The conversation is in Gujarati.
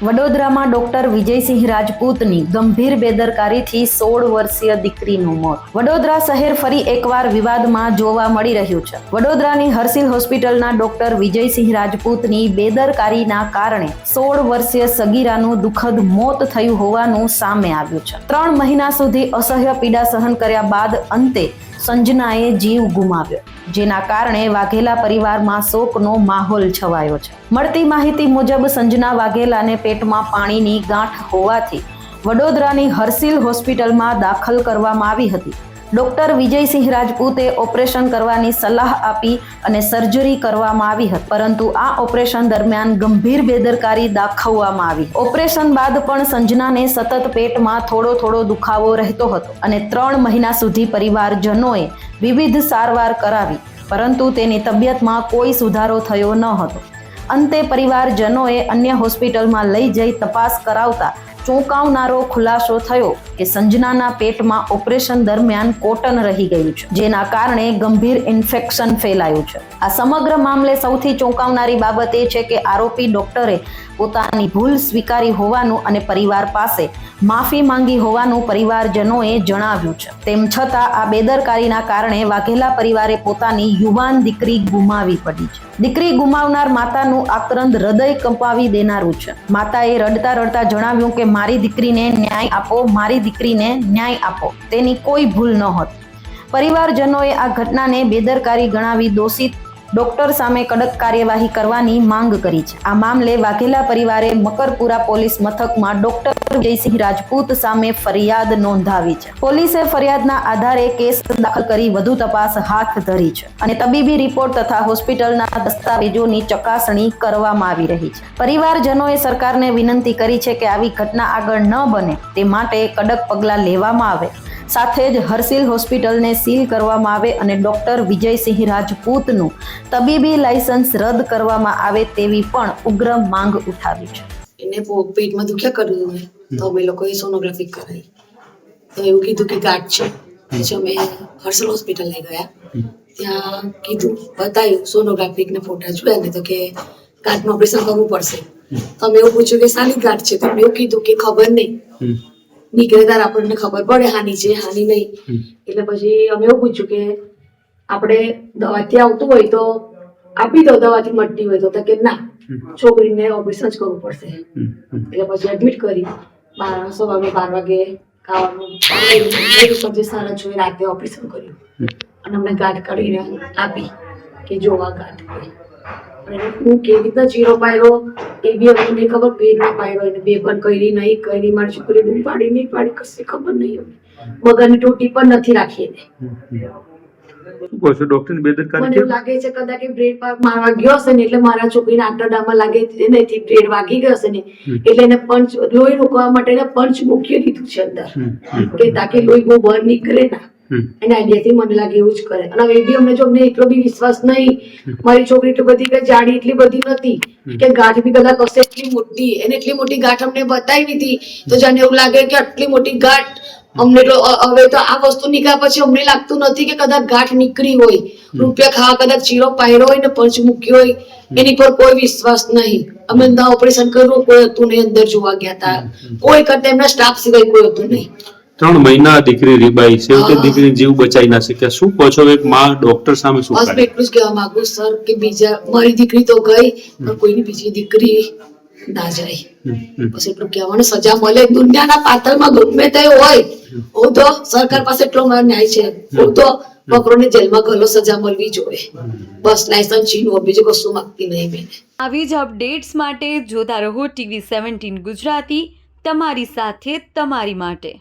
વડોદરામાં ડોક્ટર વિજયસિંહ રાજપૂતની ગંભીર બેદરકારીથી 16 વર્ષીય દીકરીનું મોત. વડોદરા શહેર ફરી એકવાર વિવાદમાં જોવા મળી રહ્યું છે. વડોદરાની હર્ષિલ હોસ્પિટલના ડોક્ટર વિજયસિંહ રાજપૂતની બેદરકારીના કારણે 16 વર્ષીય સગીરાનું દુઃખદ મોત થયું હોવાનું સામે આવ્યું છે. 3 મહિના સુધી અસહ્ય પીડા સહન કર્યા બાદ અંતે સંજનાએ જીવ ગુમાવ્યો, જેના કારણે વાઘેલા પરિવારમાં શોકનો માહોલ છવાયો છે. મળતી માહિતી મુજબ સંજના વાઘેલાને પેટમાં પાણીની ગાંઠ હોવાથી વડોદરાની હર્ષિલ હોસ્પિટલમાં દાખલ કરવામાં આવી હતી. ડોક્ટર વિજયસિંહ રાજપૂતે ઓપરેશન કરવાની સલાહ આપી અને સર્જરી કરવામાં આવી હતી, પરંતુ આ ઓપરેશન દરમિયાન ગંભીર બેદરકારી દાખવવામાં આવી. ઓપરેશન બાદ પણ સંજનાને સતત પેટમાં થોડો દુખાવો રહેતો હતો અને 3 મહિના સુધી પરિવારજનોએ વિવિધ સારવાર કરાવી, પરંતુ તેની તબિયતમાં કોઈ સુધારો થયો ન હતો. અંતે પરિવારજનોએ અન્ય હોસ્પિટલમાં લઈ જઈ તપાસ કરાવતા ચોંકાવનારો ખુલાસો થયો કે સંજનાના પેટમાં ઓપરેશન દરમિયાન કોટન રહી ગયું છે, જેના કારણે ગંભીર ઇન્ફેક્શન ફેલાયું છે. આ સમગ્ર મામલે સૌથી ચોંકાવનારી બાબત એ છે કે આરોપી ડોક્ટરે પોતાની ભૂલ સ્વીકારી હોવાનું અને પરિવાર પાસે માફી માંગી હોવાનું પરિવારજનોએ જણાવ્યું છે. તેમ છતાં આ બેદરકારીના કારણે વાઘેલા પરિવારે પોતાની યુવાન દીકરી ગુમાવી પડી છે. દીકરી ગુમાવનાર માતાનું આક્રંદ હૃદય કંપાવી દેનારું છે. માતાએ રડતા રડતા જણાવ્યું કે મારી દીકરીને ન્યાય આપો, મારી દીકરીને ન્યાય આપો, તેની કોઈ ભૂલ નહોતી. પરિવારજનોએ આ ઘટનાને બેદરકારી ગણાવી દોષિત ડોક્ટર સામે કડક કાર્યવાહી કરવાની માંગ કરી છે. આ મામલે વાઘેલા પરિવારે મકરપુરા પોલીસ મથકમાં ડોક્ટર વિજયસિંહ રાજપૂત સામે ફરિયાદ નોંધાવી છે. પોલીસે ફરિયાદના આધારે કેસ દાખલ કરી વધુ તપાસ હાથ ધરી છે અને તબીબી રિપોર્ટ તથા હોસ્પિટલના દસ્તાવેજોની ચકાસણી કરવામાં આવી રહી છે. પરિવારજનોએ સરકારને વિનંતી કરી છે કે આવી ઘટના આગળ ન બને તે માટે કડક પગલાં લેવામાં આવે. સાથે જ હર્ષિલ હોસ્પિટલને સીલ કરવામાં આવે અને ડોક્ટર વિજયસિંહ રાજપૂતનું તબીબી લાયસન્સ રદ કરવામાં આવે તેવી પણ ઉગ્ર માંગ ઉઠાવી છે. એને પેટમાં દુખ્યા કર્યું ને તો અમે લોકોએ સોનોગ્રાફી કરાવી તો એવું કીધું કે ગાંઠ છે. પછી અમે હર્ષલ હોસ્પિટલ લઈ ગયા, ત્યાં કીધું બતાવ્યું સોનોગ્રાફી ને ફોટા જોયા ને તો કે ગાંઠનું ઓપરેશન કરવું પડશે. તો અમે એવું પૂછ્યું કે સાની ગાંઠ છે, તો એવું કીધું કે ખબર નહીં, નીકળે ત્યારે આપણને ખબર પડે હાની છે હાની નહીં. એટલે પછી અમે એવું પૂછ્યું કે આપણે દવાથી આવતું હોય તો આપી દો, દવાથી મટતી હોય તો કે ના, છોકરીને ઓપરેશન જ કરવું પડશે. એટલે પછી એડમિટ કરી સવારે 12 વાગે ખાવાનું સારા જોઈ રાતે ઓપરેશન કર્યું અને અમને ગાંઠ કાઢીને આપી કે જો આ ગાંઠ. હું કેવી રીતના ચીરો પાડ્યો એ બી અમને નહીં ખબર, પેટ ના પાડ્યો એને બે પણ કરી નહીં કરી, મારી છોકરી બૂમ પાડી નહીં પાડી, કશી ખબર નહીં. મગરની ટોટી પણ નથી રાખી એને. મને એવું લાગે છે કદાચ બ્રેડ મારવા ગયો હશે ને એટલે મારા છોકરીને આંતરડામાં લાગે નથી, બ્રેડ વાગી ગયો હશે ને એટલે એને પંચ લોહી રોકવા માટે એને પંચ મૂકી દીધું છે અંદર કે તાકે લોહી બહુ બહાર નીકળે ના. એના આઈડિયાથી મને લાગે એવું જ કરે. અને હવે બી અમને જો અમને એટલો બી વિશ્વાસ નહીં, મારી છોકરી એટલી બધી કઈ જાડી એટલી બધી નથી કે ગાંઠ બી કદાચ હશે એટલી મોટી, એને એટલી મોટી ગાંઠ અમને બતાવી હતી તો જાણે એવું લાગે કે આટલી મોટી ગાંઠ અમને. હવે તો આ વસ્તુ નીકળ્યા પછી અમને લાગતું નથી કે કદાચ ગાંઠ નીકળી હોય, રૂપિયા ખાવા કદાચ ચીરો પાયરો હોય ને પંચ મૂક્યો હોય, એની પર કોઈ વિશ્વાસ નહીં. અમે ઓપરેશન કર્યું, કોઈ હતું નહીં, અંદર જોવા ગયા હતા, કોઈ કરતા એમના સ્ટાફ સિવાય કોઈ હતું નહીં. 3 મહિના દીકરી રીબાઈ છે, તે દીકરી જીવ બચાવી ના શક્યા. શું કહો છો એક માં ડોક્ટર સામે શું કરે? બસ એટલું જ કહેવા માંગુ સર કે બીજા મારી દીકરી તો ગઈ પણ કોઈની બીજી દીકરી ના જાય. બસ એટલું કહેવાનું, સજા મળે દુનિયાના પાતળમાં ગમે તે હોય. હું તો સરકાર પાસે એટલો મારો ન્યાય છે, હું તો બકરોને જેલમાં ગયેલો સજા મળવી જોઈએ. બસ લાયસન્સ છીનવો, બીજું કશું માંગતી નહીં બેન. આવી જ અપડેટ્સ માટે જોતા રહો TV 17 ગુજરાતી, તમારી સાથે તમારી માટે.